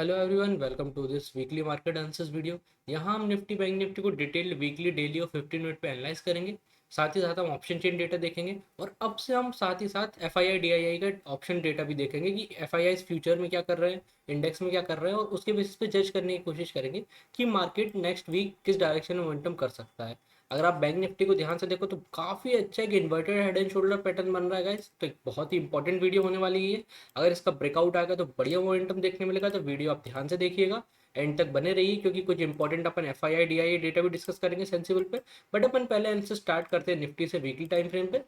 Hello everyone, welcome to this weekly market answers video. यहाँ हम Nifty bank Nifty को detailed weekly, daily और 15 minute पे analyse करेंगे। साथ ही साथ हम ऑप्शन चेन डेटा देखेंगे और अब से हम साथ ही साथ F I I D I आई का ऑप्शन डेटा भी देखेंगे कि एफ आई आई फ्यूचर में क्या कर रहे हैं, इंडेक्स में क्या कर रहे हैं, और उसके बेसिस पे जज करने की कोशिश करेंगे कि मार्केट नेक्स्ट वीक किस डायरेक्शन में मोमेंटम कर सकता है। अगर आप बैंक निफ्टी को ध्यान से देखो तो काफ़ी अच्छा एक inverted head and shoulder pattern बन रहा है गाइस। तो एक बहुत ही इंपॉर्टेंट वीडियो होने वाली है। अगर इसका ब्रेकआउट आएगा तो बढ़िया मोमेंटम देखने मिलेगा, तो वीडियो आप ध्यान से देखिएगा, एंड तक बने रहिए क्योंकि कुछ important upon F I I D I data भी डिस्कस करेंगे सेंसिबल पे। बट अपन पहले इनसे स्टार्ट करते हैं निफ्टी से वीकली टाइम फ्रेम पे,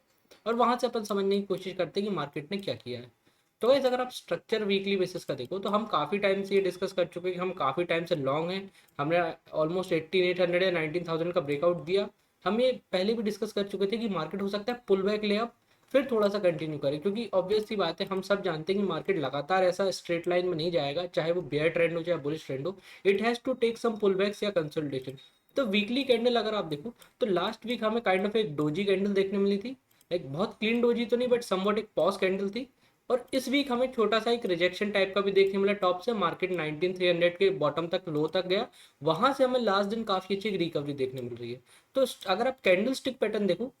और वहां से अपन समझने की कोशिश करते हैं कि मार्केट ने क्या किया है। तो गाइस अगर आप स्ट्रक्चर वीकली बेसिस का देखो तो हम काफ़ी टाइम से ये डिस्कस कर चुके हैं कि हम काफ़ी टाइम से लॉन्ग हैं। हमने ऑलमोस्ट 18,800 या 19,000 का ब्रेकआउट दिया। हम ये पहले भी डिस्कस कर चुके थे कि मार्केट हो सकता है पुल बैक ले अप, फिर थोड़ा सा कंटिन्यू करें, क्योंकि ऑब्वियस सी बात है, हम सब जानते हैं कि मार्केट लगातार ऐसा स्ट्रेट लाइन में नहीं जाएगा, चाहे वो बेयर ट्रेंड हो चाहे बुलिश ट्रेंड हो। It has to take some pull backs या कंसोलिडेशन। तो वीकली कैंडल अगर आप देखो तो लास्ट वीक हमें काइंड ऑफ एक डोजी कैंडल देखने मिली थी। एक बहुत क्लीन डोजी तो नहीं, बट समवट एक पॉज कैंडल थी। और इस वीक हमें छोटा सा एक रिजेक्शन टाइप का भी देखने मिला टॉप से। मार्केट 19,300 के बॉटम तक, लो तक गया। वहां से हमें लास्ट दिन काफी अच्छी रिकवरी देखने मिल रही है। तो अगर आप कैंडल स्टिक पैटर्न देखो,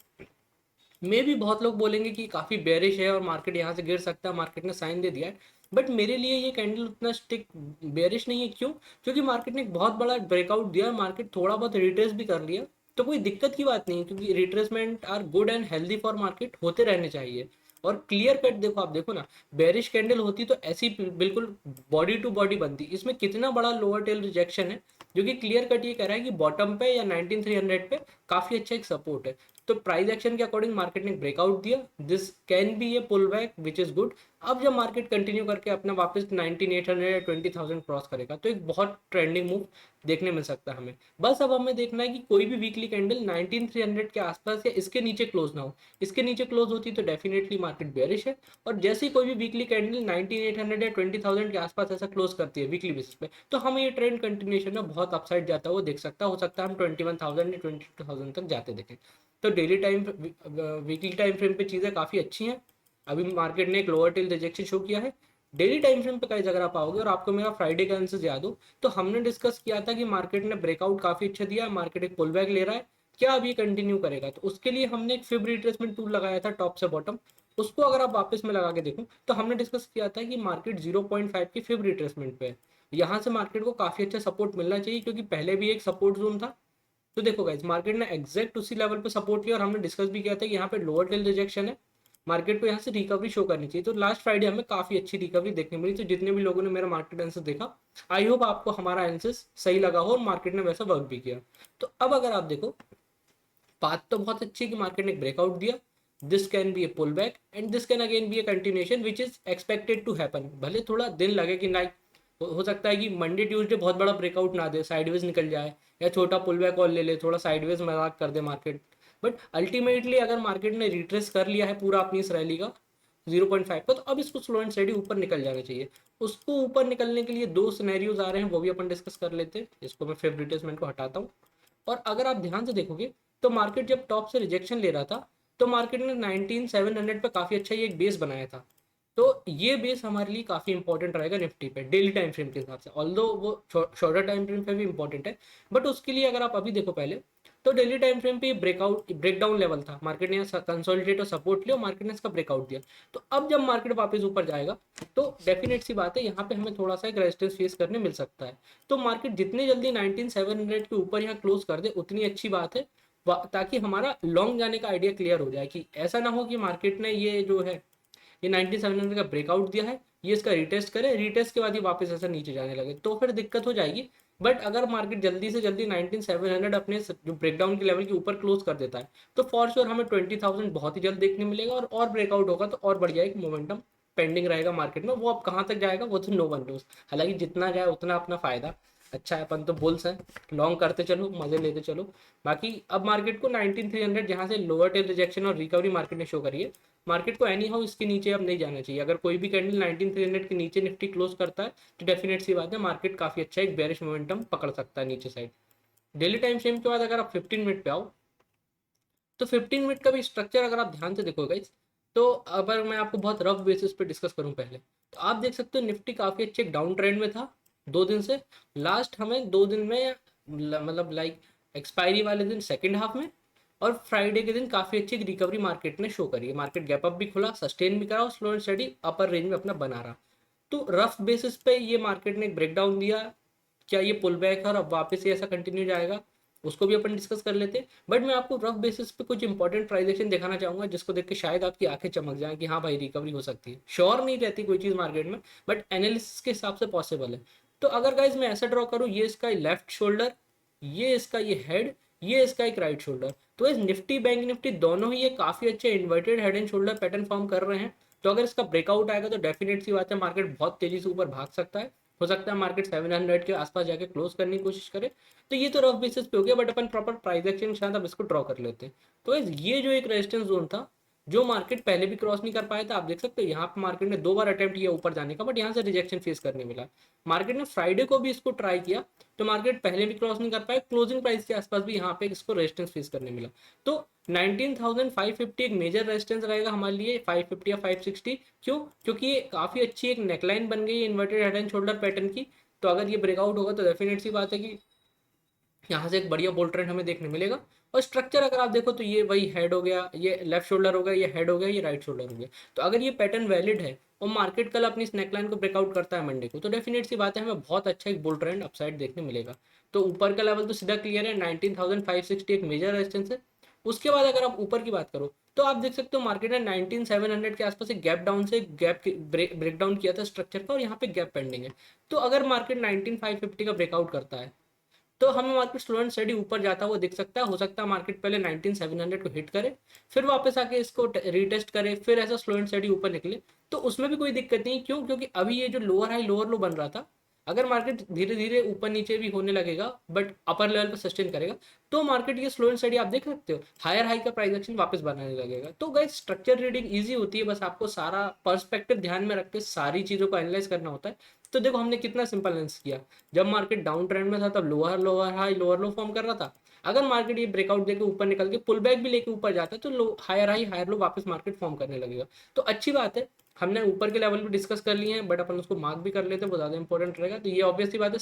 मे भी बहुत लोग बोलेंगे कि काफ़ी बेरिश है और मार्केट यहाँ से गिर सकता है, मार्केट ने साइन दे दिया है। बट मेरे लिए ये कैंडल उतना स्टिक बेरिश नहीं है। क्यों? क्योंकि मार्केट ने एक बहुत बड़ा ब्रेकआउट दिया और मार्केट थोड़ा बहुत रिट्रेस भी कर लिया। तो कोई दिक्कत की बात नहीं है, क्योंकि retracement are good and healthy for market, होते रहने चाहिए। और क्लियर कट देखो, आप देखो ना, बेरिश कैंडल होती तो ऐसी बिल्कुल बॉडी टू बॉडी बनती। इसमें कितना बड़ा लोअर टेल रिजेक्शन है, जो कि क्लियर कट ये कह रहा है कि बॉटम पे या 19,300 पे काफी अच्छा एक सपोर्ट है। तो प्राइस एक्शन के अकॉर्डिंग मार्केट ने ब्रेकआउट दिया। This can be a pull back which is good. अब जब मार्केट कंटिन्यू करके अपना वापस 19,800 या 20,000 क्रॉस करेगा तो एक बहुत ट्रेंडिंग मूव देखने मिल सकता है हमें। बस अब हमें देखना है कि कोई भी वीकली कैंडल 19,300 के आसपास या इसके नीचे क्लोज ना हो। इसके नीचे क्लोज होती तो डेफिनेटली मार्केट बेरिश है। और जैसे ही कोई भी वीकली कैंडल 19,800 या 20,000 के आसपास ऐसा क्लोज करती है वीकली बेसिस पे, तो हमें ये ट्रेंड कंटिन्यूएशन में बहुत अपसाइड जाता हुआ देख सकता हो सकता है हम 21,000 या 22,000 तक जाते देखें। तो daily time weekly time frame पे चीज़ें काफ़ी अच्छी हैं। अभी मार्केट ने एक लोअर टेल रिजेक्शन शो किया है। डेली टाइम फ्रेम पे कई जगह आप पाओगे, और आपको मेरा फ्राइडे का आंसर याद हो तो हमने डिस्कस किया था कि मार्केट ने ब्रेकआउट काफ़ी अच्छा दिया, मार्केट एक पुल बैक ले रहा है, क्या अब ये कंटिन्यू करेगा? तो उसके लिए हमने एक फिब रिट्रेसमेंट टूल लगाया था टॉप से बॉटम। उसको अगर आप वापस में लगा के देखो तो हमने डिस्कस किया था कि मार्केट 0.5 की फिब रिट्रेसमेंट पे है। यहाँ से मार्केट को काफ़ी अच्छा सपोर्ट मिलना चाहिए, क्योंकि पहले भी एक सपोर्ट जोन था। तो देखो गाइस, मार्केट ने एग्जैक्ट उसी लेवल पे सपोर्ट किया, और हमने डिस्कस भी किया था कि यहाँ पे लोअर टेल रिजेक्शन है, मार्केट को यहाँ से रिकवरी शो करनी चाहिए। तो लास्ट फ्राइडे हमें काफी अच्छी रिकवरी देखने मिली। तो जितने भी लोगों ने मेरा मार्केट आंसर देखा, आई होप आपको हमारा आंसर सही लगा हो और मार्केट ने वैसा वर्क भी किया। तो अब अगर आप देखो, बात तो बहुत अच्छी है कि मार्केट ने ब्रेकआउट दिया। This can be a pull back and this can again be a continuation which is expected to happen. भले थोड़ा दिन लगे कि लाइक हो सकता है कि मंडे ट्यूसडे बहुत बड़ा ब्रेकआउट ना दे, साइडवेज निकल जाए, या छोटा पुल बैक और ले ले, थोड़ा साइडवेज मजाक कर दे मार्केट। बट अल्टीमेटली अगर मार्केट ने रिट्रेस कर लिया है पूरा अपनी इस रैली का 0.5 पर, तो अब इसको स्लो एंड स्टेडी ऊपर निकल जाना चाहिए। उसको ऊपर निकलने के लिए दो सिनेरियोज आ रहे हैं, वो भी अपन डिस्कस कर लेते हैं। इसको मैं फेवरेट रिट्रेसमेंट को हटाता हूँ। और अगर आप ध्यान से देखोगे तो मार्केट जब टॉप से रिजेक्शन ले रहा था तो मार्केट ने 19,700 पे काफी अच्छा ये एक बेस बनाया था। तो ये बेस हमारे लिए काफी इंपॉर्टेंट रहेगा निफ्टी पे डेली टाइम फ्रेम के हिसाब से, ऑल्दो वो शॉर्टर टाइम फ्रेम पे भी इंपॉर्टेंट है। बट उसके लिए अगर आप अभी देखो पहले, तो डेली टाइम फ्रेम पे ब्रेकआउट ब्रेकडाउन लेवल था, मार्केट ने कंसोलिडेट और सपोर्ट लिया और मार्केट ने इसका ब्रेकआउट दिया। तो अब जब मार्केट वापस ऊपर जाएगा तो डेफिनेट सी बात है, यहाँ पे हमें थोड़ा सा एक रेजिस्टेंस फेस करने मिल सकता है। तो मार्केट जितनी जल्दी 19,700 के ऊपर यहाँ क्लोज कर दे उतनी अच्छी बात है, ताकि हमारा लॉन्ग जाने का आइडिया क्लियर हो जाए। कि ऐसा ना हो कि मार्केट ने ये जो है ये 9700 का ब्रेकआउट दिया है, ये इसका रिटेस्ट करे, रिटेस्ट के बाद ही वापस ऐसा नीचे जाने लगे तो फिर दिक्कत हो जाएगी। बट अगर मार्केट जल्दी से जल्दी 19700 अपने जो ब्रेकडाउन के लेवल के ऊपर क्लोज कर देता है तो फॉर श्योर हमें 20,000 बहुत ही जल्द देखने मिलेगा, और ब्रेकआउट होगा तो और बढ़िया एक मोमेंटम पेंडिंग रहेगा मार्केट में। वो अब कहाँ तक जाएगा वो तो नो वन नोस। हालांकि जितना जाए उतना अपना फायदा। अच्छा है, अपन तो बुल्स हैं, लॉन्ग करते चलो, मजे लेते चलो। बाकी अब मार्केट को 19,300 जहाँ से लोअर टेल रिजेक्शन और रिकवरी मार्केट ने शो करी है, मार्केट को एनी हाउ इसके नीचे अब नहीं जाना चाहिए। अगर कोई भी कैंडल 19,300 के नीचे निफ्टी क्लोज करता है तो डेफिनेट सी बात है मार्केट काफी अच्छा एक बेरिश मोमेंटम पकड़ सकता है नीचे साइड। डेली टाइम फ्रेम के बाद अगर आप 15 मिनट पे आओ तो 15 मिनट का भी स्ट्रक्चर अगर आप ध्यान से देखो गाइस, तो अगर मैं आपको बहुत रफ बेसिस पे डिस्कस करूं पहले, तो आप देख सकते हो निफ्टी काफी अच्छे एक डाउन ट्रेंड में था। 2 दिन से, लास्ट हमें 2 दिन में मतलब लाइक एक्सपायरी वाले दिन सेकेंड हाफ में, और फ्राइडे के दिन काफ़ी अच्छी रिकवरी मार्केट ने शो करी है। मार्केट गैप अप भी खुला, सस्टेन भी करा और slow and study upper range में अपना बना रहा। तो रफ बेसिस पे ये मार्केट ने एक ब्रेकडाउन दिया, क्या ये पुल बैक है और अब वापस ये ऐसा कंटिन्यू जाएगा, उसको भी अपन डिस्कस कर लेते हैं। बट मैं आपको रफ बेसिस पे कुछ इंपॉर्टेंट प्राइजेशन दिखाना चाहूंगा जिसको देख के शायद आपकी आंखें चमक जाए कि हाँ भाई रिकवरी हो सकती है। श्योर नहीं रहती कोई चीज़ मार्केट में, बट एनालिसिस के हिसाब से पॉसिबल है। तो अगर गाइज मैं ऐसा ड्रॉ करूँ, ये इसका लेफ्ट शोल्डर, ये इसका ये हेड, ये इसका एक राइट शोल्डर, तो इस निफ्टी बैंक निफ्टी दोनों ही ये काफ़ी अच्छे inverted head and shoulder pattern form कर रहे हैं। तो अगर इसका ब्रेकआउट आएगा तो डेफिनेट सी बात है मार्केट बहुत तेजी से ऊपर भाग सकता है। हो सकता है मार्केट 700 के आसपास जाके क्लोज करने की कोशिश करे। तो ये तो रफ बेसिस पे हो गया, but upon proper price action के साथ अब इसको ड्रॉ कर लेते हैं। तो ये जो एक रेजिस्टेंस जोन था जो मार्केट पहले भी क्रॉस नहीं कर पाया था, आप देख सकते हो यहाँ पे मार्केट ने 2 बार अटेम्प्ट किया ऊपर जाने का, बट यहाँ से रिजेक्शन फेस करने मिला। मार्केट ने फ्राइडे को भी इसको ट्राई किया, तो मार्केट पहले भी क्रॉस नहीं कर पाया, क्लोजिंग प्राइस के आसपास भी यहाँ पे इसको रेजिस्टेंस फेस करने मिला। तो 19,550 एक मेजर रेजिस्टेंस रहेगा हमारे लिए, 550 या 560। क्यों? क्योंकि ये काफ़ी अच्छी एक नेकलाइन बन गई है inverted head and shoulder pattern की। तो अगर ये ब्रेकआउट होगा तो डेफिनेट सी बात है कि यहाँ से एक बढ़िया बुल ट्रेंड हमें देखने मिलेगा। और स्ट्रक्चर अगर आप देखो तो ये वही हेड हो गया, ये लेफ्ट शोल्डर हो गया, ये हेड हो गया, ये राइट शोल्डर हो गया। तो अगर ये पैटर्न वैलिड है और मार्केट कल अपनी स्नैक लाइन को ब्रेकआउट करता है मंडे को, तो डेफिनेट सी बात है हमें बहुत अच्छा एक बुल ट्रेंड अपसाइड देखने मिलेगा। तो ऊपर का लेवल तो सीधा क्लियर है, 19,560 एक मेजर रेजिस्टेंस है। उसके बाद अगर आप ऊपर की बात करो तो आप देख सकते हो मार्केट ने 19,700 के आसपास एक गैप डाउन से गैप ब्रेक डाउन किया था स्ट्रक्चर का, और यहाँ पे गैप पेंडिंग है। तो अगर मार्केट 19,550 का ब्रेकआउट करता है तो हमें मार्केट स्लो एंड स्टडी ऊपर जाता हुआ दिख सकता है। हो सकता है मार्केट पहले 19,700 को हिट करे, फिर वापस आके इसको रीटेस्ट करे, फिर ऐसा स्लो एंड स्टडी ऊपर निकले। तो उसमें भी कोई दिक्कत नहीं। क्यों? क्योंकि अभी ये जो लोअर हाई लोअर लो बन रहा था, अगर मार्केट धीरे धीरे ऊपर नीचे भी होने लगेगा बट अपर लेवल पर सस्टेन करेगा, तो मार्केट ये स्लो एंड स्टडी आप देख सकते हो हायर हाई का प्राइस एक्शन वापस बनाने लगेगा। तो गाइस स्ट्रक्चर रीडिंग ईजी होती है, बस आपको सारा पर्सपेक्टिव ध्यान में रख के सारी चीज़ों को एनालाइज करना होता है। तो देखो हमने कितना सिंपल एनालिसिस किया। जब मार्केट डाउन ट्रेंड में था तब लोअर लोअर हाई लोअर लो फॉर्म कर रहा था। अगर मार्केट ये ब्रेकआउट देके ऊपर निकल के पुल बैक भी लेके ऊपर जाता है तो low higher high higher low वापस मार्केट फॉर्म करने लगेगा। तो अच्छी बात है, हमने ऊपर के लेवल भी डिस्कस कर लिए हैं, बट अपन उसको मार्क भी कर लेते हैं, वो ज़्यादा इंपॉर्टेंट रहेगा। तो ये ऑब्वियसली बात है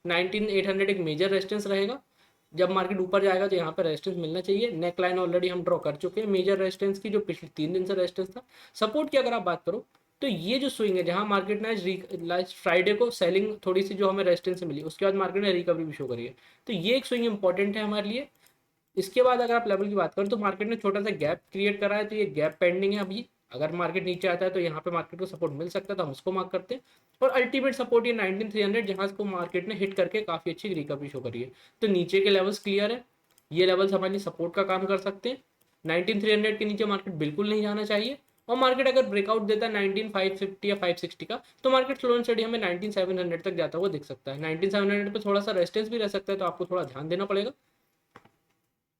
19,800 एक मेजर रेजिस्टेंस रहेगा। जब मार्केट ऊपर जाएगा तो यहाँ पर रेजिस्टेंस मिलना चाहिए। नेक लाइन ऑलरेडी हम ड्रॉ कर चुके हैं मेजर रेजिस्टेंस की, जो पिछले 3 दिन से रेजिस्टेंस था। सपोर्ट की अगर आप बात करो तो ये जो स्विंग है जहाँ मार्केट ने लास्ट फ्राइडे को सेलिंग थोड़ी सी जो हमें रेजिस्टेंस से मिली, उसके बाद मार्केट ने रिकवरी भी शो करी है। तो ये एक स्विंग इंपॉर्टेंट है हमारे लिए। इसके बाद अगर आप लेवल की बात करें तो मार्केट ने छोटा सा गैप क्रिएट करा है, तो ये गैप पेंडिंग है अभी। अगर मार्केट नीचे आता है तो यहाँ पे मार्केट को सपोर्ट मिल सकता है, तो हम उसको मार्क करते हैं। और अल्टीमेट सपोर्ट ये 19,300 जहाँ इसको मार्केट ने हिट करके काफ़ी अच्छी रिकवरी शो करी है। तो नीचे के लेवल्स क्लियर है, ये लेवल्स हमारे सपोर्ट का काम कर सकते हैं। 19,300 के नीचे मार्केट बिल्कुल नहीं जाना चाहिए। और मार्केट अगर ब्रेकआउट देता है 19,550 या 560 का, तो मार्केट स्लो एंड स्टडी हमें 19,700 तक जाता हुआ दिख सकता है। 19,700 पे थोड़ा सा रेजिस्टेंस भी रह सकता है, तो आपको थोड़ा ध्यान देना पड़ेगा।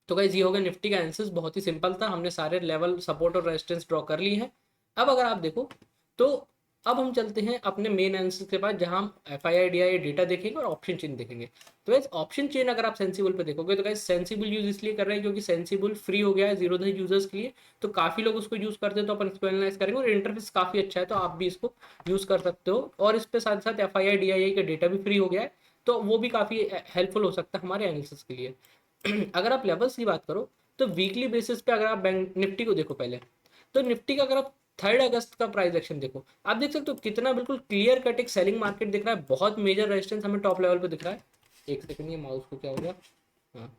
तो गाइस ये हो गया निफ्टी का आंसर्स, बहुत ही सिंपल था, हमने सारे लेवल सपोर्ट और रेजिस्टेंस ड्रॉ कर लिए हैं। अब अगर आप देखो तो अब हम चलते हैं अपने मेन आंसर के पास, जहां हम F I I D I data देखेंगे और ऑप्शन चेन देखेंगे। तो गाइस ऑप्शन चेन अगर आप सेंसिबल पे देखोगे तो गाइस सेंसिबल यूज इसलिए कर रहे हैं क्योंकि सेंसिबल फ्री हो गया है जीरो द यूजर्स के लिए। तो काफ़ी लोग उसको यूज़ करते हैं, तो अपन इसको एनालाइज करेंगे। और इंटरफेस काफ़ी अच्छा है, तो आप भी इसको यूज़ कर सकते हो। और इस पे साथ साथ F I I D I का डेटा भी फ्री हो गया है, तो वो भी काफ़ी हेल्पफुल हो सकता है हमारे एनालिसिस के लिए। अगर आप लेवल्स की बात करो तो वीकली बेसिस पे अगर आप बैंक निफ्टी को देखो पहले, तो निफ्टी का अगर आप 3 अगस्त का प्राइस एक्शन देखो, आप देख सकते हो कितना बिल्कुल क्लियर कट एक सेलिंग मार्केट दिख रहा है। बहुत मेजर रेजिस्टेंस हमें टॉप लेवल पे दिख रहा है। एक सेकंड, ये माउस को क्या हो गया। हाँ,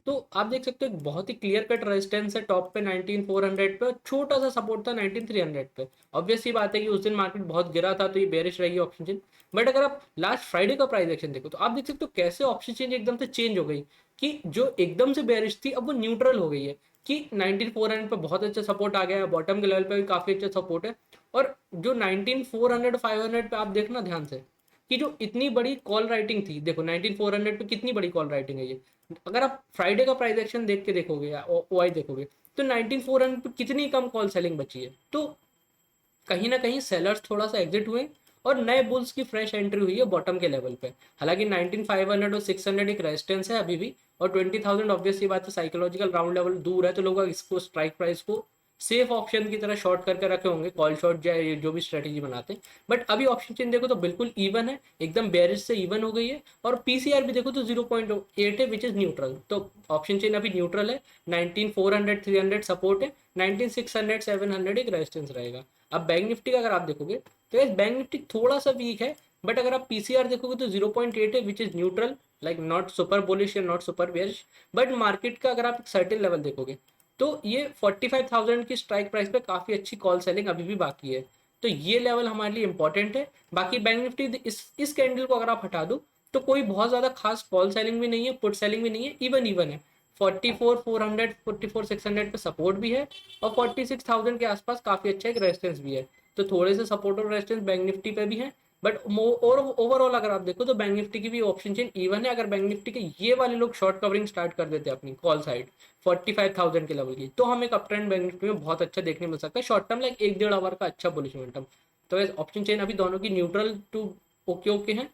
तो आप देख सकते हो बहुत ही क्लियर कट रेजिस्टेंस है टॉप पे 19,400 पे, और छोटा सा सपोर्ट था 19,300 पे। ऑब्वियस सी बात है कि उस दिन मार्केट बहुत गिरा था, तो ये बेरिश रहेगी ऑप्शन चेन। बट अगर आप लास्ट फ्राइडे का प्राइस एक्शन देखो तो आप देख सकते हो कैसे ऑप्शन चेन एकदम से चेंज हो गई, कि जो एकदम से बेरिश थी अब वो न्यूट्रल हो गई है। कि 19,400 पे बहुत अच्छा सपोर्ट आ गया है, बॉटम के लेवल पे भी काफ़ी अच्छा सपोर्ट है। और जो 19,400 500 पे आप देखना ध्यान से, कि जो इतनी बड़ी कॉल राइटिंग थी, देखो 19,400 पे कितनी बड़ी कॉल राइटिंग है ये। अगर आप फ्राइडे का प्राइस एक्शन देख के देखोगे या ओ आई देखोगे तो 19,400 पे कितनी कम कॉल सेलिंग बची है। तो कहीं ना कहीं सेलर्स थोड़ा सा एग्जिट हुए और नए बुल्स की फ्रेश एंट्री हुई है बॉटम के लेवल पे। हालांकि 19,500 और 600 एक रेजिस्टेंस है अभी भी, और 20,000 ऑब्वियसली बात है साइकोलॉजिकल राउंड लेवल दूर है, तो लोग इसको स्ट्राइक प्राइस को सेफ ऑप्शन की तरह शॉर्ट करके रखे होंगे, कॉल शॉर्ट या ये जो भी स्ट्रेटेजी बनाते हैं। बट अभी ऑप्शन चेन देखो तो बिल्कुल इवन है, एकदम बेरिश से इवन हो गई है। और पीसीआर भी देखो तो 0.8 है विच इज न्यूट्रल। तो ऑप्शन चेन अभी न्यूट्रल है। 19,400 300 सपोर्ट है, 19,600 700 एक रेजिस्टेंस रहेगा। अब बैंक निफ्टी का अगर आप देखोगे तो बैंक निफ्टी थोड़ा सा वीक है, बट अगर आप पीसीआर देखोगे तो 0.8 है which is neutral, like not super bullish या not super bearish. But market का अगर आप सर्टेन लेवल देखोगे तो ये 45,000 की स्ट्राइक प्राइस पे काफ़ी अच्छी कॉल सेलिंग अभी भी बाकी है। तो ये लेवल हमारे लिए इंपॉर्टेंट है। बाकी बैंक निफ्टी इस कैंडल को अगर आप हटा दो तो कोई बहुत ज़्यादा खास कॉल सेलिंग भी नहीं है, पुट सेलिंग भी नहीं है, इवन इवन है। 44,400 44,600 पे सपोर्ट भी है, और 46,000 के आसपास काफ़ी अच्छा एक रेजिस्टेंस भी है। तो थोड़े से सपोर्ट और रेजिस्टेंस बैंक निफ्टी पे भी है। बट और ओवरऑल अगर आप देखो तो बैंक निफ्टी की भी ऑप्शन चेन इवन है। अगर बैंक निफ्टी के ये वाले लोग शॉर्ट कवरिंग स्टार्ट कर देते हैं अपनी कॉल साइड 45,000 के लेवल की, तो हमें एक अप ट्रेंड बैंक निफ्टी में बहुत अच्छा देखने मिल सकता है शॉर्ट टर्म, लाइक 1 डेढ़ आवर का अच्छा बुलिश मोमेंटम। तो ऑप्शन चेन अभी दोनों की न्यूट्रल टू ओके ओके हैं,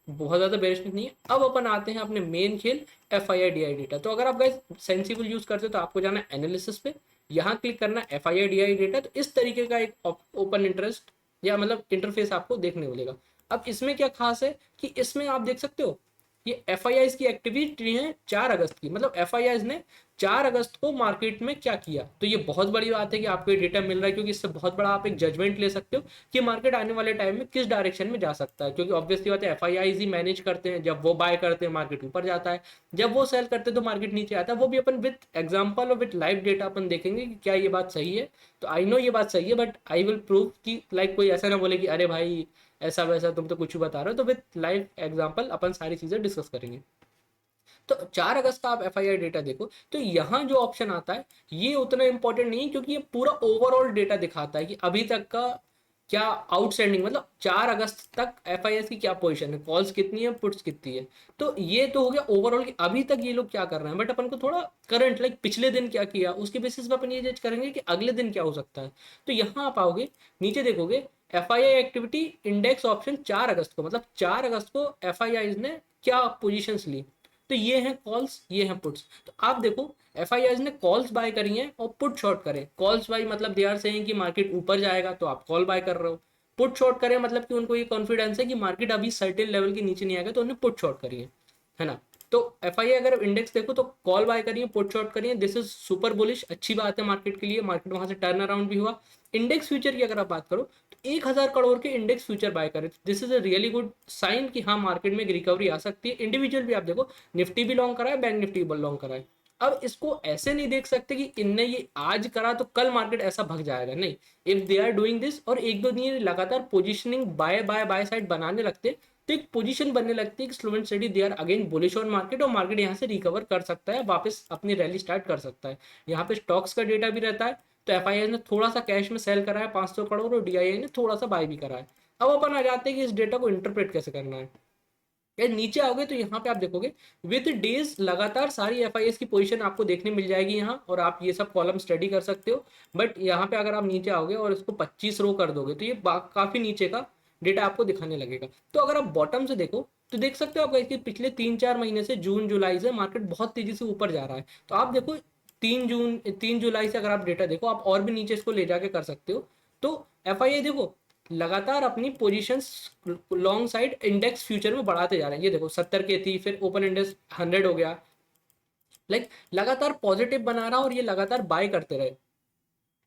बहुत ज़्यादा बेरिश नहीं है। अब अपन आते हैं अपने मेन खेल F I I D I data. तो अगर आप गाइस सेंसिबल यूज़ करते हो तो आपको जाना है एनालिसिस पे, यहाँ क्लिक करना है F I I D I data. तो इस तरीके का एक ओपन इंटरेस्ट या मतलब इंटरफेस आपको देखने मिलेगा। अब इसमें क्या खास है कि इसमें आप देख सकते हो ये एफ आई आईज की एक्टिविटी है 4 अगस्त की, मतलब एफ आई आईज ने 4 अगस्त को मार्केट में क्या किया। तो ये बहुत बड़ी बात है कि आपको ये डेटा मिल रहा है, क्योंकि इससे बहुत बड़ा आप एक जजमेंट ले सकते हो कि मार्केट आने वाले टाइम में किस डायरेक्शन में जा सकता है। क्योंकि ऑब्वियसली बात है F I eyes he manage करते हैं, जब वो बाय करते हैं मार्केट ऊपर जाता है, जब वो सेल करते हैं तो मार्केट नीचे आता है। वो भी अपन विथ एग्जाम्पल और विथ लाइव डेटा अपन देखेंगे कि क्या ये बात सही है। तो आई नो ये बात सही है, बट आई विल प्रूव कि लाइक कोई ऐसा ना बोले कि अरे भाई ऐसा वैसा तुम तो कुछ भी बता रहे हो। तो विथ लाइव एग्जांपल अपन सारी चीज़ें डिस्कस करेंगे। तो 4 अगस्त का आप एफ आई आई डेटा देखो तो यहाँ जो ऑप्शन आता है ये उतना इंपॉर्टेंट नहीं है, क्योंकि ये पूरा ओवरऑल डेटा दिखाता है कि अभी तक का क्या आउटस्टैंडिंग, मतलब 4 अगस्त तक एफ आई एस की क्या पोजीशन है, कॉल्स कितनी है, पुट्स कितनी है। तो ये तो हो गया ओवरऑल कि अभी तक ये लोग क्या कर रहे हैं। बट अपन को थोड़ा करंट लाइक पिछले दिन क्या किया उसके बेसिस पे अपन ये जज करेंगे कि अगले दिन क्या हो सकता है। तो यहाँ आप आओगे नीचे देखोगे F I I activity index option 4 अगस्त को, मतलब 4 अगस्त को एफ आई आई ने क्या पोजिशन ली। तो ये हैं कॉल्स, ये हैं पुट्स। तो आप देखो एफ आई आईज ने कॉल्स बाय करी हैं और पुट शॉर्ट करे। कॉल्स बाय मतलब दे आर सेइंग कि मार्केट ऊपर जाएगा तो आप कॉल बाय कर रहे हो। पुट शॉर्ट करें मतलब कि उनको ये कॉन्फिडेंस है कि मार्केट अभी सर्टेन लेवल के नीचे नहीं आएगा, तो उन्हें पुट शॉर्ट करिए, है ना। तो एफ आई अगर इंडेक्स देखो तो कॉल बाय करिए, पुट शॉर्ट करिए, दिस इज सुपर बुलिश, अच्छी बात है मार्केट के लिए। मार्केट वहां से टर्न अराउंड भी हुआ। इंडेक्स फ्यूचर की अगर आप बात करो तो 1,000 करोड़ के इंडेक्स फ्यूचर बाय करें, this is a really good sign कि हाँ मार्केट में एक रिकवरी आ सकती है। इंडिविजुअल भी आप देखो निफ्टी भी लॉन्ग करा है, बैंक निफ्टी भी लॉन्ग करा है। अब इसको ऐसे नहीं देख सकते कि इनने ये आज करा तो कल मार्केट ऐसा भग जाएगा, नहीं। If they are doing this और एक दो दिन लगातार positioning buy buy buy side बनाने लगते तो एक पोजीशन बनने लगती है कि slow and steady they are again bullish on market, और मार्केट यहाँ से रिकवर कर सकता है, वापस अपनी रैली स्टार्ट कर सकता है। यहाँ पे स्टॉक्स का डेटा भी रहता है। तो एफ आई आई ने थोड़ा सा कैश में सेल करा है 500 करोड़, और डी आई आई ने थोड़ा सा बाय भी करा है। अब अपन आ जाते हैं कि इस डेटा को इंटरप्रेट कैसे करना है। यार नीचे आओगे तो यहाँ पे आप देखोगे विद डेज लगातार सारी एफ आई एस की पोजीशन आपको देखने मिल जाएगी यहाँ, और आप ये सब कॉलम स्टडी कर सकते हो। बट यहाँ पे अगर आप नीचे आओगे और इसको 25 रो कर दोगे तो ये काफी नीचे का डेटा आपको दिखाने लगेगा। तो अगर आप बॉटम से देखो तो देख सकते हो आप कि पिछले 3-4 महीने से जून जुलाई से मार्केट बहुत तेजी से ऊपर जा रहा है। तो आप देखो 3 जुलाई से अगर आप डेटा देखो, आप और भी नीचे इसको ले जाके कर सकते हो। तो एफ आई आई देखो लगातार अपनी positions long side index future में बढ़ाते जा रहे हैं। ये देखो 70 के थी, फिर ओपन इंडेक्स 100 हो गया, लाइक लगातार पॉजिटिव बना रहा और ये लगातार बाय करते रहे।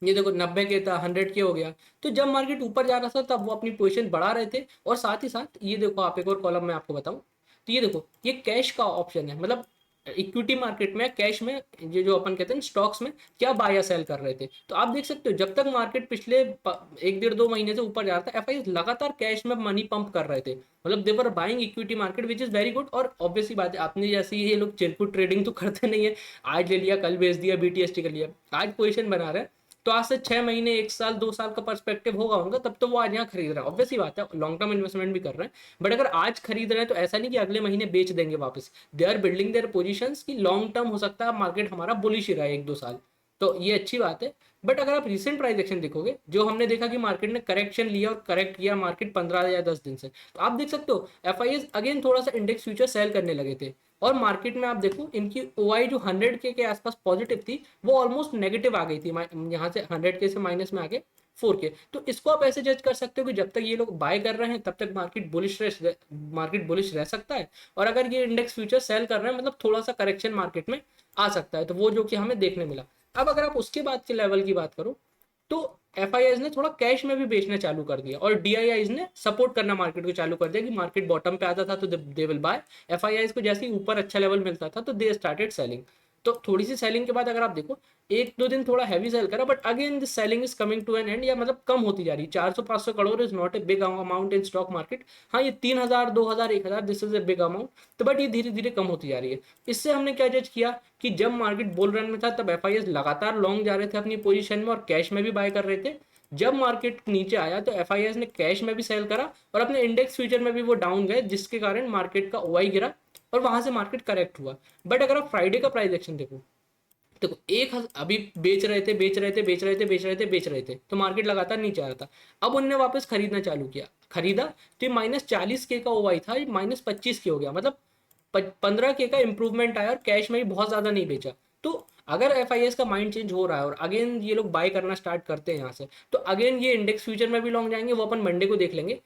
ये देखो 90 के था, 100 के हो गया। तो जब मार्केट ऊपर जा रहा था तब वो अपनी पोजीशन बढ़ा रहे थे। और साथ ही साथ ये देखो आप एक और कॉलम में आपको बताऊं तो ये देखो ये कैश का ऑप्शन है, मतलब इक्विटी मार्केट में कैश में ये जो अपन कहते हैं स्टॉक्स में क्या बाय या सेल कर रहे थे। तो आप देख सकते हो जब तक मार्केट पिछले 1 डेढ़ 2 महीने से ऊपर जा रहा था एफ आई लगातार कैश में मनी पंप कर रहे थे, मतलब they were buying equity market which is very good. और ऑब्वियसली बात है अपने जैसे ये लोग चिरकुट ट्रेडिंग तो करते नहीं है, आज ले लिया कल बेच दिया, बीटीएसटी कर लिया, आज पोजिशन बना रहे हैं। तो आज से 6 महीने 1 साल 2 साल का पर्सपेक्टिव होगा उनका, तब तो वो आज यहाँ खरीद रहा है, ऑब्वियसली बात है लॉन्ग टर्म इन्वेस्टमेंट भी कर रहे हैं। बट अगर आज खरीद रहे हैं तो ऐसा नहीं कि अगले महीने बेच देंगे वापस, they are building their positions कि लॉन्ग टर्म हो सकता है मार्केट हमारा बुलिश ही रहा है 1-2 साल। तो ये अच्छी बात है। बट अगर आप रिसेंट प्राइस एक्शन देखोगे, जो हमने देखा कि मार्केट ने करेक्शन लिया और करेक्ट किया मार्केट 15 या 10 दिन से, तो आप देख सकते हो एफ अगेन थोड़ा सा इंडेक्स फ्यूचर सेल करने लगे थे। और मार्केट में आप देखो इनकी ओआई जो 100 के आसपास पॉजिटिव थी, वो ऑलमोस्ट नेगेटिव आ गई थी, यहाँ से 100 के से माइनस में आके 4 के। तो इसको आप ऐसे जज कर सकते हो कि जब तक ये लोग बाय कर रहे हैं तब तक मार्केट बुलिश रह सकता है। और अगर ये इंडेक्स फ्यूचर सेल कर रहे हैं, मतलब थोड़ा सा करेक्शन मार्केट में आ सकता है, तो वो जो कि हमें देखने मिला। अब अगर आप उसके बाद के लेवल की बात करो, तो एफ ने थोड़ा कैश में भी बेचना चालू कर दिया और डी ने सपोर्ट करना मार्केट को चालू कर दिया कि मार्केट बॉटम पे आता था तो दे विल बाय। एफ को जैसे ही ऊपर अच्छा लेवल मिलता था तो दे स्टार्टेड सेलिंग। तो थोड़ी सी सेलिंग के बाद अगर आप देखो, एक दो दिन थोड़ा हैवी सेल करा, but again this selling is coming to an end, या मतलब कम होती जा रही है। 400-500 crore is not a big amount in stock market. हाँ, ये 3,000 2,000 1,000 this is a big amount, तो बट ये धीरे धीरे कम होती जा रही है। इससे हमने क्या जज किया कि जब मार्केट बुल रन में था तब एफ लगातार लॉन्ग जा रहे थे अपनी पोजीशन में और कैश में भी बाय कर रहे थे। जब मार्केट नीचे आया तो एफ ने कैश में भी सेल करा और अपने इंडेक्स फ्यूचर में भी वो डाउन गए, जिसके कारण मार्केट का ओआई गिरा और वहां से मार्केट करेक्ट हुआ। बट अगर आप फ्राइडे का प्राइस एक्शन देखो, देखो अभी बेच रहे थे बेच रहे थे बेच रहे थे बेच रहे थे बेच रहे थे, तो मार्केट लगातार नीचे आ रहा था। अब उनने वापस खरीदना चालू किया, खरीदा तो ये -40 के का ओवाई था, ये -25 के हो गया, मतलब 15 के का इंप्रूवमेंट आया और कैश में भी बहुत ज्यादा नहीं बेचा। तो अगर एफ का माइंड चेंज हो रहा है और अगेन ये लोग बाय करना स्टार्ट करते हैं यहाँ से, तो अगेन ये इंडेक्स फ्यूचर में भी लॉन्ग जाएंगे, वो अपन मंडे को देख लेंगे।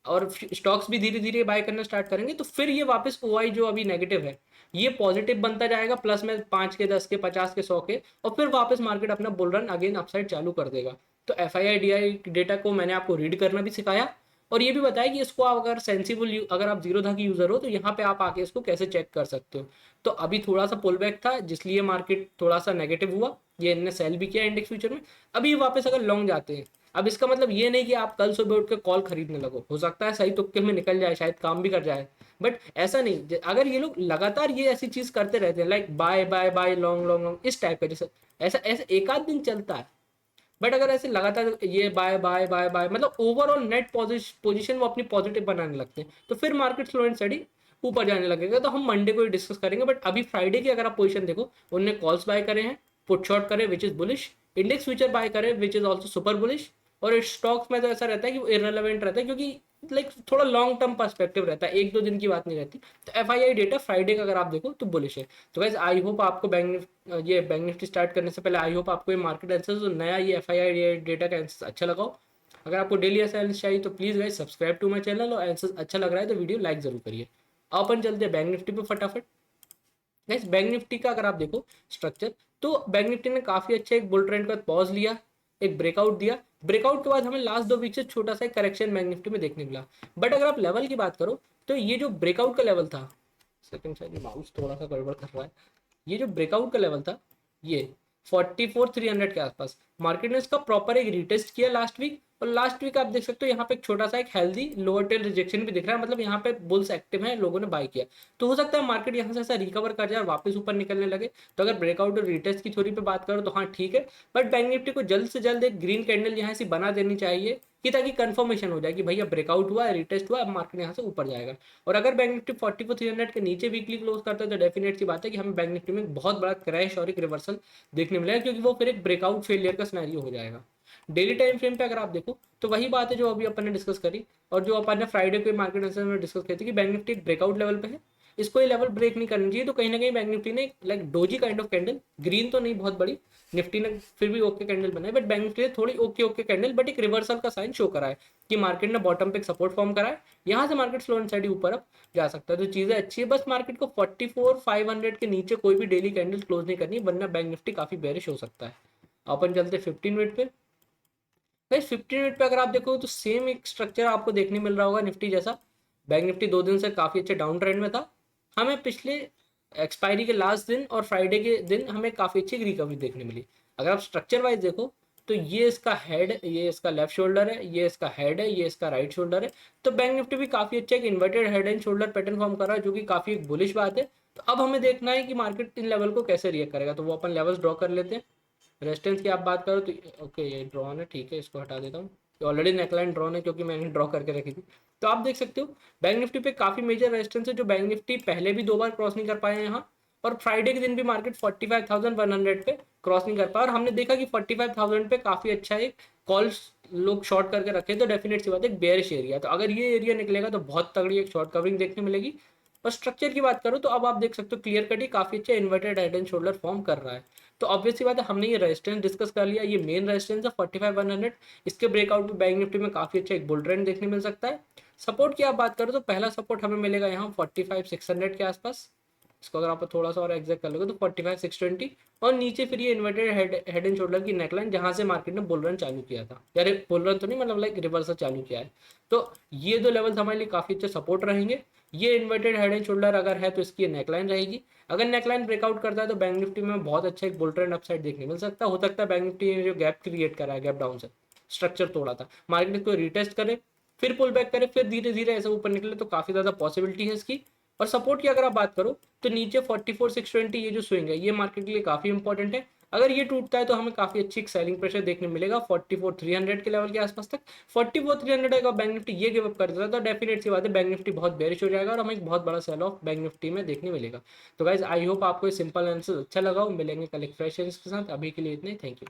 और स्टॉक्स भी धीरे धीरे बाय करना स्टार्ट करेंगे, तो फिर ये वापस ओआई जो अभी नेगेटिव है ये पॉजिटिव बनता जाएगा, प्लस में 5 के 10 के 50 के 100 के, और फिर वापस मार्केट अपना बुल रन अगेन अपसाइड चालू कर देगा। तो F I D I data को मैंने आपको रीड करना भी सिखाया और ये भी बताया कि इसको आप अगर अगर आप जीरो धा की यूजर हो तो यहाँ पे आप आके इसको कैसे चेक कर सकते हो। तो अभी थोड़ा सा पुल बैक था जिसलिए मार्केट थोड़ा सा नेगेटिव हुआ, ये इनने सेल भी किया इंडेक्स फ्यूचर में। अभी वापस अगर लॉन्ग जाते हैं, अब इसका मतलब ये नहीं कि आप कल सुबह उठ के कॉल खरीदने लगो, हो सकता है सही तुक्के में निकल जाए, शायद काम भी कर जाए, बट ऐसा नहीं। अगर ये लोग लगातार ये ऐसी चीज करते रहते हैं, like buy buy buy long long long इस टाइप का, जैसे ऐसा ऐसे एक आध दिन चलता है, बट अगर ऐसे लगातार ये बाय बाय बाय बाय मतलब ओवरऑल नेट पोजीशन वो अपनी पॉजिटिव बनाने लगते हैं, तो फिर मार्केट स्लो एंड स्टडी ऊपर जाने लगेगा। तो हम मंडे को ही डिस्कस करेंगे, बट अभी फ्राइडे की अगर आप पोजीशन देखो, उनने कॉल्स बाय करे हैं, पुट शॉर्ट करे which is bullish, index future buy करे which is also super bullish. और स्टॉक्स में तो ऐसा रहता है कि वो इररेलेवेंट रहता है, क्योंकि लाइक थोड़ा लॉन्ग टर्म पर्सपेक्टिव रहता है, एक दो दिन की बात नहीं रहती। तो एफ डेटा फ्राइडे का अगर आप देखो तो बुलिश है। तो वैसे आई होप आपको बैंक निफ्टी स्टार्ट करने से पहले आई होप आपको ये मार्केट आंसर जो नया ये एफ डेटा का आंसर अच्छा लगा हो। अगर आपको डेली ऐसा आंसर चाहिए तो please guys subscribe to my channel, और आंसर अच्छा लग रहा है तो वीडियो लाइक जरूर करिए। अपन चलते हैं बैंक निफ्टी पे फटाफट। गाइस बैंक निफ्टी का अगर आप देखो स्ट्रक्चर, तो बैंक निफ्टी ने काफी अच्छा एक बुल ट्रेंड का पॉज लिया, एक ब्रेकआउट दिया। ब्रेकआउट के बाद हमें लास्ट 2 वीक से छोटा सा एक करेक्शन बैंक निफ्टी में देखने मिला। बट अगर आप लेवल की बात करो, तो ये जो ब्रेकआउट का लेवल था, सेकंड साइड माउस थोड़ा सा गड़बड़ कर रहा है, ये जो ब्रेकआउट का लेवल था ये 44,300 के आसपास, मार्केट ने इसका प्रॉपर एक रिटेस्ट किया लास्ट वीक। और लास्ट वीक आप देख सकते हो यहाँ पे एक छोटा सा एक हेल्दी लोअर टेल रिजेक्शन भी दिख रहा है, मतलब यहाँ पे बुल्स एक्टिव है, लोगों ने बाय किया। तो हो सकता है मार्केट यहाँ से ऐसा रिकवर कर जाए और वापस ऊपर निकलने लगे। तो अगर ब्रेकआउट और रिटेस्ट की थ्योरी पे बात करो तो हाँ ठीक है, बट बैंक निफ्टी को जल्द से जल्द एक ग्रीन कैंडल यहाँ से बना देनी चाहिए, कि ताकि कंफर्मेशन हो जाए कि भैया ब्रेकआउट हुआ है, रिटेस्ट हुआ है, अब मार्केट यहाँ से ऊपर जाएगा। और अगर बैंक निफ्टी 44,300 के नीचे वीकली क्लोज करता है तो डेफिनेट सी बात है कि हमें बैंक निफ्टी में बहुत बड़ा क्रैश और एक रिवर्सल देखने मिलेगा, क्योंकि वो फिर एक ब्रेकआउट फेलियर का सिनेरियो हो जाएगा। डेली टाइम फ्रेम पे अगर आप देखो तो वही बात है जो अभी अपन ने डिस्कस करी, और जो अपन ने फ्राइडे को मार्केट एनालिसिस में डिस्कस की थी कि बैंक निफ्टी एक ब्रेकआउट लेवल पे है, इसको ये लेवल ब्रेक नहीं करना चाहिए। तो कहीं ना कहीं बैंक निफ्टी ने like doji kind of candle, green तो नहीं बहुत बड़ी, निफ्टी ने फिर भी ओके कैंडल बनाई, बट बैंक निफ्टी ने थोड़ी ओके ओके कैंडल बट एक रिवर्सल का साइन शो करा है कि मार्केट ने बॉटम पे एक सपोर्ट फॉर्म करा है, यहाँ से मार्केट स्लो एंड स्टेडी ऊपर अब जा सकता है। तो चीजें अच्छी है, बस मार्केट को 44,500 के नीचे कोई भी डेली कैंडल क्लोज नहीं करनी, वरना बैंक निफ्टी काफी बेरिश हो सकता है। अपन चलते 15 मिनट पे। भाई 15 मिनट पे अगर आप देखो तो सेम एक स्ट्रक्चर आपको देखने मिल रहा होगा निफ्टी जैसा। बैंक निफ्टी 2 दिन से काफी अच्छे डाउन ट्रेंड में था, हमें पिछले एक्सपायरी के लास्ट दिन और फ्राइडे के दिन हमें काफी अच्छी रिकवरी देखने मिली। अगर आप स्ट्रक्चर वाइज देखो तो ये इसका हेड, ये इसका लेफ्ट शोल्डर है, ये इसका हेड है, ये इसका राइट शोल्डर है। तो बैंक निफ्टी भी काफी अच्छा एक inverted head and shoulder pattern form कर रहा है, जो कि काफी एक बुलिश बात है। तो अब हमें देखना है कि मार्केट इन लेवल को कैसे रिएक्ट करेगा, तो वो अपन लेवल्स ड्रॉ कर लेते हैं। रेजिस्टेंस की आप बात करो तो ओके ये ड्रॉन है, ठीक है इसको हटा देता हूँ, ऑलरेडी नेकलाइन ड्रॉन है क्योंकि मैंने ड्रॉ करके रखी थी। तो आप देख सकते हो बैंक निफ्टी पे काफी मेजर रेजिस्टेंस है, जो बैंक निफ्टी पहले भी 2 बार क्रॉस नहीं कर पाए हैं यहाँ, और फ्राइडे के दिन भी मार्केट 45,100 पे क्रॉस नहीं कर पाया, और हमने देखा कि 45,000 पे काफ़ी अच्छा एक कॉल्स लोग शॉर्ट करके रखे, तो डेफिनेट सी बात है एक बेयरिश एरिया, तो अगर ये एरिया निकलेगा तो बहुत तगड़ी एक शॉर्ट कवरिंग देखने मिलेगी। और स्ट्रक्चर की बात करूँ तो अब आप देख सकते हो क्लियर कट ही काफ़ी अच्छा inverted head and shoulder form कर रहा है। तो ऑब्वियस सी बात है हमने ये रेजिस्टेंस डिस्कस कर लिया, ये मेन रेजिस्टेंस है 45,100, इसके ब्रेकआउट पे बैंक निफ्टी में काफ़ी अच्छा एक बुल ट्रेंड देखने मिल सकता है। सपोर्ट की आप बात करो तो पहला सपोर्ट हमें मिलेगा यहाँ 45,600 के आसपास, इसको अगर आप थोड़ा सा और एग्जैक्ट कर लोगे तो 45,620, और नीचे फिर ये इन्वर्टेड हेड एंड शोल्डर की नेकलाइन जहां से मार्केट ने बुल रन चालू किया था, यार बुल रन तो नहीं मतलब लाइक रिवर्सल चालू किया है। तो ये दो लेवल्स हमारे लिए काफी अच्छे सपोर्ट रहेंगे। ये इन्वर्टेड हेड एंड शोल्डर अगर है तो इसकी नेकलाइन रहेगी, अगर नेकलाइन ब्रेकआउट करता है तो बैंक निफ्टी में बहुत अच्छा एक बुल ट्रेंड अपसाइड देखने मिल सकता है। हो सकता है बैंक निफ्टी ने जो गैप क्रिएट करा है, गैप डाउन से स्ट्रक्चर तोड़ा था, मार्केट इसको रिटेस्ट करे, फिर पुल बैक करे, फिर धीरे धीरे ऐसे ऊपर निकले, तो काफी ज्यादा पॉसिबिलिटी है इसकी। और सपोर्ट की अगर आप बात करो तो नीचे 44,620 ये जो स्विंग है ये मार्केट के लिए काफी इंपॉर्टेंट है, अगर ये टूटता है तो हमें काफी अच्छी एक सेलिंग प्रेशर देखने मिलेगा 44,300 के लेवल के आसपास तक। 44,300 का बैंक निफ्टी ये गिव अप कर देता है तो डेफिनेट सी बात है बैंक निफ्टी बहुत बेरिश हो जाएगा और हमें एक बहुत बड़ा सेल ऑफ बैंक निफ्टी में देखने मिलेगा। तो गाइज आई होप आपको ये सिंपल आंसर अच्छा लगा हो, मिलेंगे कल एक फ्रेश के साथ, अभी के लिए इतने, थैंक यू।